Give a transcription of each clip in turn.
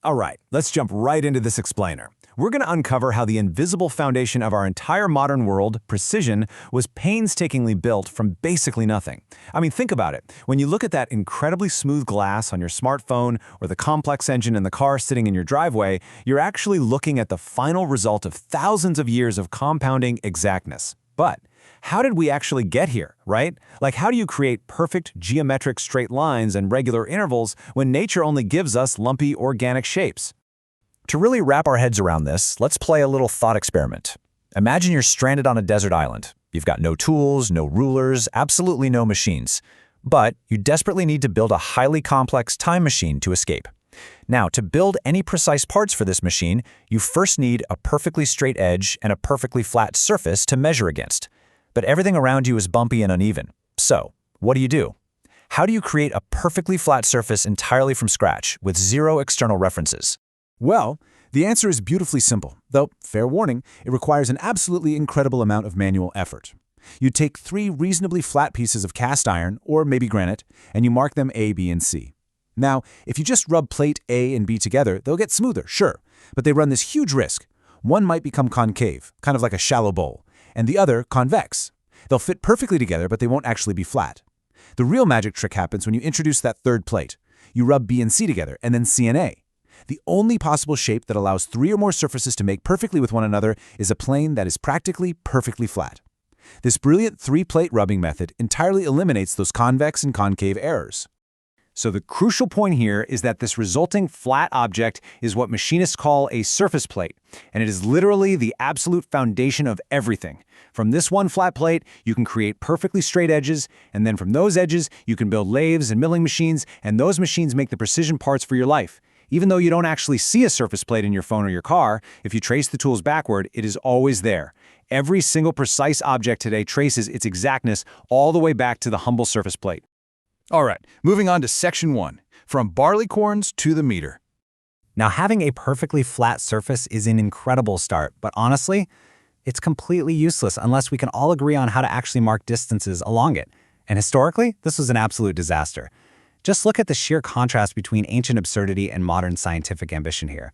All right, let's jump right into this explainer. We're going to uncover how the invisible foundation of our entire modern world, precision, was painstakingly built from basically nothing. I mean, think about it. When you look at that incredibly smooth glass on your smartphone or the complex engine in the car sitting in your driveway, you're actually looking at the final result of thousands of years of compounding exactness. But how did we actually get here, right? Like, how do you create perfect geometric straight lines and regular intervals when nature only gives us lumpy organic shapes? To really wrap our heads around this, let's play a little thought experiment. Imagine you're stranded on a desert island. You've got no tools, no rulers, absolutely no machines. But you desperately need to build a highly complex time machine to escape. Now, to build any precise parts for this machine, you first need a perfectly straight edge and a perfectly flat surface to measure against. But everything around you is bumpy and uneven. So, what do? How do you create a perfectly flat surface entirely from scratch, with zero external references? Well, the answer is beautifully simple, though, fair warning, it requires an absolutely incredible amount of manual effort. You take 3 reasonably flat pieces of cast iron, or maybe granite, and you mark them A, B, and C. Now, if you just rub plate A and B together, they'll get smoother, sure, but they run this huge risk. One might become concave, kind of like a shallow bowl, and the other convex. They'll fit perfectly together, but they won't actually be flat. The real magic trick happens when you introduce that third plate. You rub B and C together, and then C and A. The only possible shape that allows 3 or more surfaces to make perfectly with one another is a plane that is practically perfectly flat. This brilliant 3-plate rubbing method entirely eliminates those convex and concave errors. So the crucial point here is that this resulting flat object is what machinists call a surface plate, and it is literally the absolute foundation of everything. From this one flat plate, you can create perfectly straight edges, and then from those edges, you can build lathes and milling machines, and those machines make the precision parts for your life. Even though you don't actually see a surface plate in your phone or your car, if you trace the tools backward, it is always there. Every single precise object today traces its exactness all the way back to the humble surface plate. All right, moving on to Section 1, from barleycorns to the meter. Now, having a perfectly flat surface is an incredible start, but honestly, it's completely useless unless we can all agree on how to actually mark distances along it. And historically, this was an absolute disaster. Just look at the sheer contrast between ancient absurdity and modern scientific ambition here.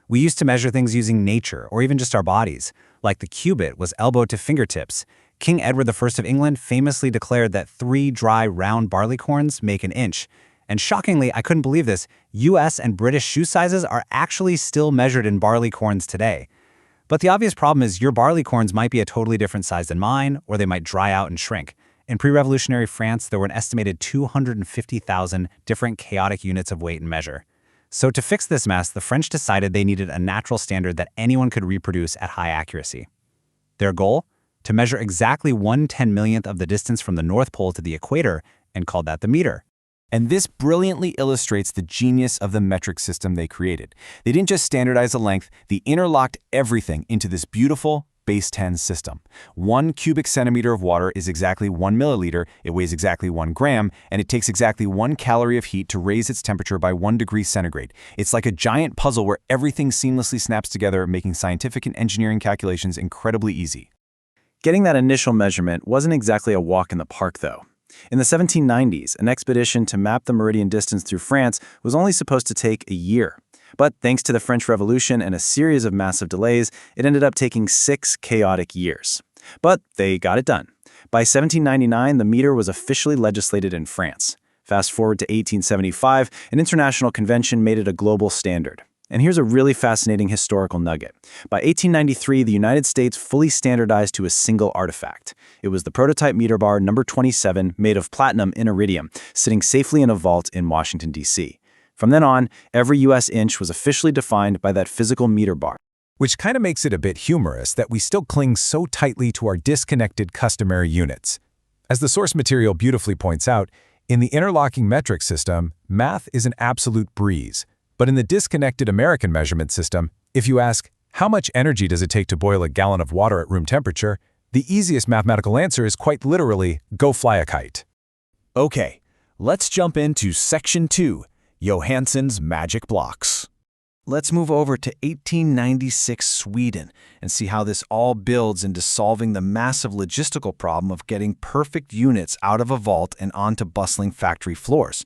We used to measure things using nature, or even just our bodies, like the cubit was elbow to fingertips. King Edward I of England famously declared that 3 dry, round barleycorns make an inch. And shockingly, I couldn't believe this, US and British shoe sizes are actually still measured in barleycorns today. But the obvious problem is your barleycorns might be a totally different size than mine, or they might dry out and shrink. In pre-revolutionary France, there were an estimated 250,000 different chaotic units of weight and measure. So to fix this mess, the French decided they needed a natural standard that anyone could reproduce at high accuracy. Their goal? To measure exactly 1/10,000,000th of the distance from the North Pole to the equator, and called that the meter. And this brilliantly illustrates the genius of the metric system they created. They didn't just standardize the length, they interlocked everything into this beautiful, base 10 system. 1 cubic centimeter of water is exactly 1 milliliter, it weighs exactly 1 gram, and it takes exactly 1 calorie of heat to raise its temperature by 1 degree centigrade. It's like a giant puzzle where everything seamlessly snaps together, making scientific and engineering calculations incredibly easy. Getting that initial measurement wasn't exactly a walk in the park, though. In the 1790s, an expedition to map the meridian distance through France was only supposed to take a year. But thanks to the French Revolution and a series of massive delays, it ended up taking 6 chaotic years. But they got it done. By 1799, the meter was officially legislated in France. Fast forward to 1875, an international convention made it a global standard. And here's a really fascinating historical nugget. By 1893, the United States fully standardized to a single artifact. It was the prototype meter bar number 27, made of platinum in iridium, sitting safely in a vault in Washington, D.C. From then on, every U.S. inch was officially defined by that physical meter bar. Which kind of makes it a bit humorous that we still cling so tightly to our disconnected customary units. As the source material beautifully points out, in the interlocking metric system, math is an absolute breeze. But in the disconnected American measurement system, if you ask, how much energy does it take to boil a gallon of water at room temperature, the easiest mathematical answer is quite literally, go fly a kite. Okay, let's jump into Section 2, Johansson's magic blocks. Let's move over to 1896 Sweden and see how this all builds into solving the massive logistical problem of getting perfect units out of a vault and onto bustling factory floors.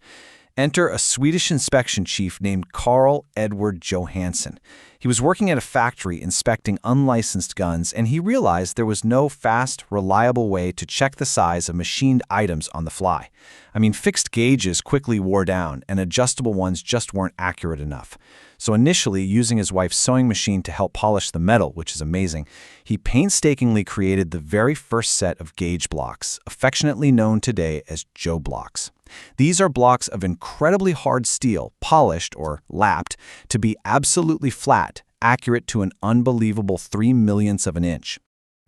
Enter a Swedish inspection chief named Carl Edward Johansson. He was working at a factory inspecting unlicensed guns, and he realized there was no fast, reliable way to check the size of machined items on the fly. I mean, fixed gauges quickly wore down, and adjustable ones just weren't accurate enough. So initially, using his wife's sewing machine to help polish the metal, which is amazing, he painstakingly created the very first set of gauge blocks, affectionately known today as Joe blocks. These are blocks of incredibly hard steel, polished or lapped, to be absolutely flat, accurate to an unbelievable 3/millionths of an inch.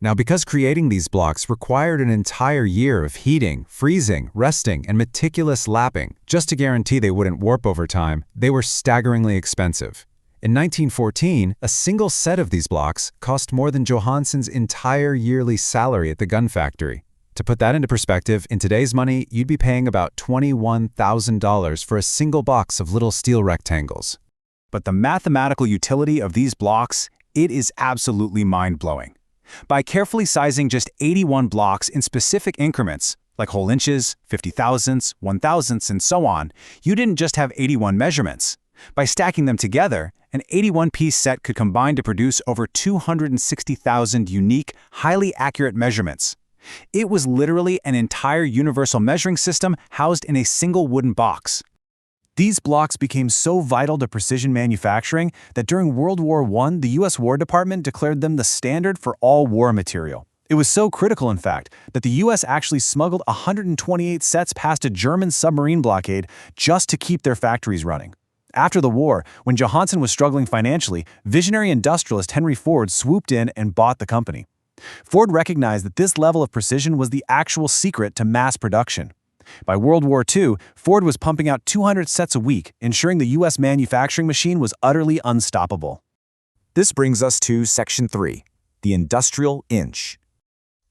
Now, because creating these blocks required an entire year of heating, freezing, resting, and meticulous lapping just to guarantee they wouldn't warp over time, they were staggeringly expensive. In 1914, a single set of these blocks cost more than Johansson's entire yearly salary at the gun factory. To put that into perspective, in today's money, you'd be paying about $21,000 for a single box of little steel rectangles. But the mathematical utility of these blocks, it is absolutely mind-blowing. By carefully sizing just 81 blocks in specific increments, like whole inches, 50 thousandths, 1 thousandths, and so on, you didn't just have 81 measurements. By stacking them together, an 81-piece set could combine to produce over 260,000 unique, highly accurate measurements. It was literally an entire universal measuring system housed in a single wooden box. These blocks became so vital to precision manufacturing that during World War I, the U.S. War Department declared them the standard for all war material. It was so critical, in fact, that the U.S. actually smuggled 128 sets past a German submarine blockade just to keep their factories running. After the war, when Johansson was struggling financially, visionary industrialist Henry Ford swooped in and bought the company. Ford recognized that this level of precision was the actual secret to mass production. By World War II, Ford was pumping out 200 sets a week, ensuring the U.S. manufacturing machine was utterly unstoppable. This brings us to Section 3, the industrial inch.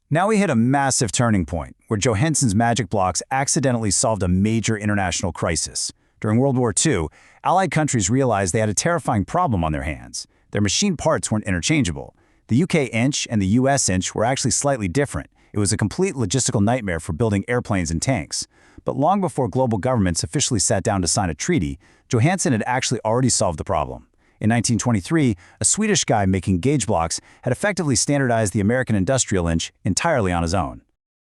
Now we hit a massive turning point, where Johansson's magic blocks accidentally solved a major international crisis. During World War II, Allied countries realized they had a terrifying problem on their hands. Their machine parts weren't interchangeable. The UK inch and the US inch were actually slightly different. It was a complete logistical nightmare for building airplanes and tanks. But long before global governments officially sat down to sign a treaty, Johansson had actually already solved the problem. In 1923, a Swedish guy making gauge blocks had effectively standardized the American industrial inch entirely on his own.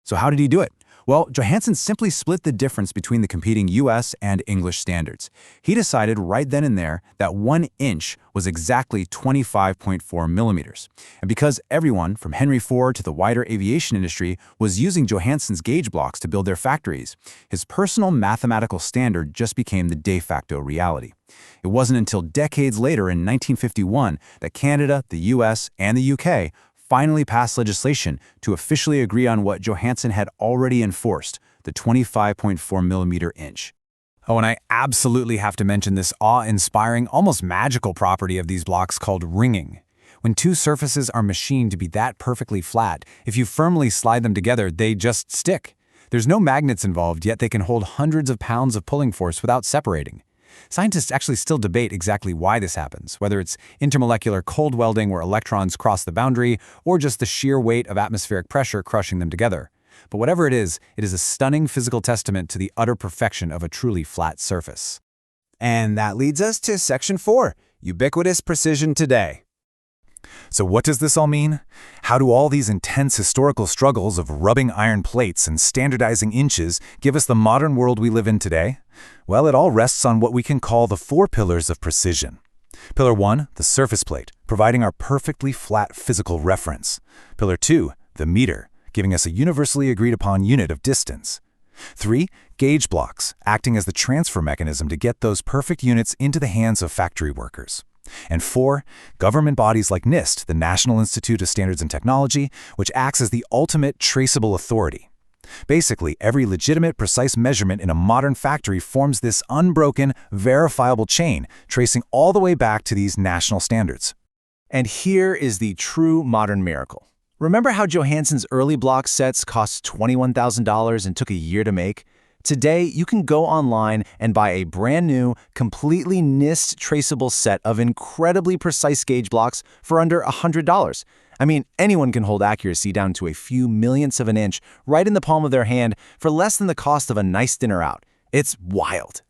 So how did he do it? Well, Johansson simply split the difference between the competing US and English standards. He decided right then and there that 1 inch was exactly 25.4 millimeters. And because everyone, from Henry Ford to the wider aviation industry, was using Johansson's gauge blocks to build their factories, his personal mathematical standard just became the de facto reality. It wasn't until decades later in 1951 that Canada, the US, and the UK finally passed legislation to officially agree on what Johansson had already enforced, the 25.4 millimeter inch. Oh, and I absolutely have to mention this awe-inspiring, almost magical property of these blocks called ringing. When two surfaces are machined to be that perfectly flat, if you firmly slide them together, they just stick. There's no magnets involved, yet they can hold hundreds of pounds of pulling force without separating. Scientists actually still debate exactly why this happens, whether it's intermolecular cold welding where electrons cross the boundary, or just the sheer weight of atmospheric pressure crushing them together. But whatever it is a stunning physical testament to the utter perfection of a truly flat surface. And that leads us to Section 4, ubiquitous precision today. So what does this all mean? How do all these intense historical struggles of rubbing iron plates and standardizing inches give us the modern world we live in today? Well, it all rests on what we can call the 4 pillars of precision. Pillar 1, the surface plate, providing our perfectly flat physical reference. Pillar 2, the meter, giving us a universally agreed upon unit of distance. 3, gauge blocks, acting as the transfer mechanism to get those perfect units into the hands of factory workers. And 4, government bodies like NIST, the National Institute of Standards and Technology, which acts as the ultimate traceable authority. Basically, every legitimate, precise measurement in a modern factory forms this unbroken, verifiable chain, tracing all the way back to these national standards. And here is the true modern miracle. Remember how Johansson's early block sets cost $21,000 and took a year to make? Today, you can go online and buy a brand new, completely NIST traceable set of incredibly precise gauge blocks for under $100. I mean, anyone can hold accuracy down to a few millionths of an inch right in the palm of their hand for less than the cost of a nice dinner out. It's wild.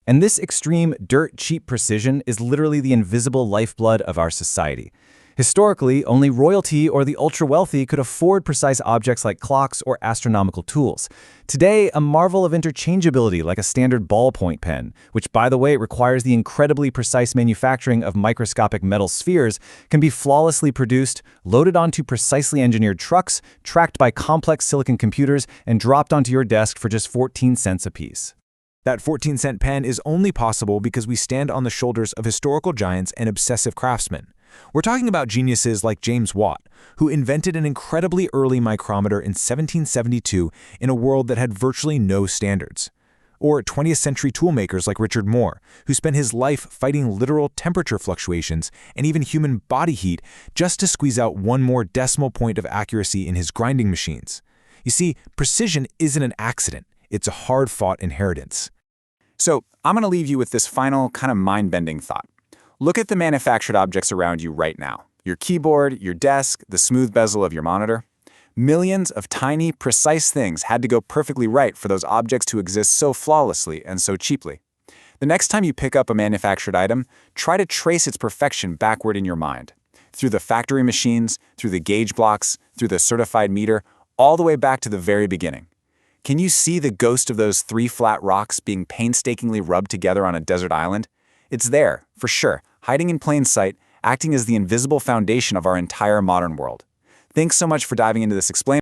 And this extreme, dirt-cheap precision is literally the invisible lifeblood of our society. Historically, only royalty or the ultra-wealthy could afford precise objects like clocks or astronomical tools. Today, a marvel of interchangeability like a standard ballpoint pen, which by the way requires the incredibly precise manufacturing of microscopic metal spheres, can be flawlessly produced, loaded onto precisely engineered trucks, tracked by complex silicon computers, and dropped onto your desk for just 14 cents apiece. That 14-cent pen is only possible because we stand on the shoulders of historical giants and obsessive craftsmen. We're talking about geniuses like James Watt, who invented an incredibly early micrometer in 1772 in a world that had virtually no standards. Or 20th century toolmakers like Richard Moore, who spent his life fighting literal temperature fluctuations and even human body heat just to squeeze out one more decimal point of accuracy in his grinding machines. You see, precision isn't an accident, it's a hard-fought inheritance. So, I'm going to leave you with this final kind of mind-bending thought. Look at the manufactured objects around you right now. Your keyboard, your desk, the smooth bezel of your monitor. Millions of tiny, precise things had to go perfectly right for those objects to exist so flawlessly and so cheaply. The next time you pick up a manufactured item, try to trace its perfection backward in your mind. Through the factory machines, through the gauge blocks, through the certified meter, all the way back to the very beginning. Can you see the ghost of those 3 flat rocks being painstakingly rubbed together on a desert island? It's there, for sure, hiding in plain sight, acting as the invisible foundation of our entire modern world. Thanks so much for diving into this explainer.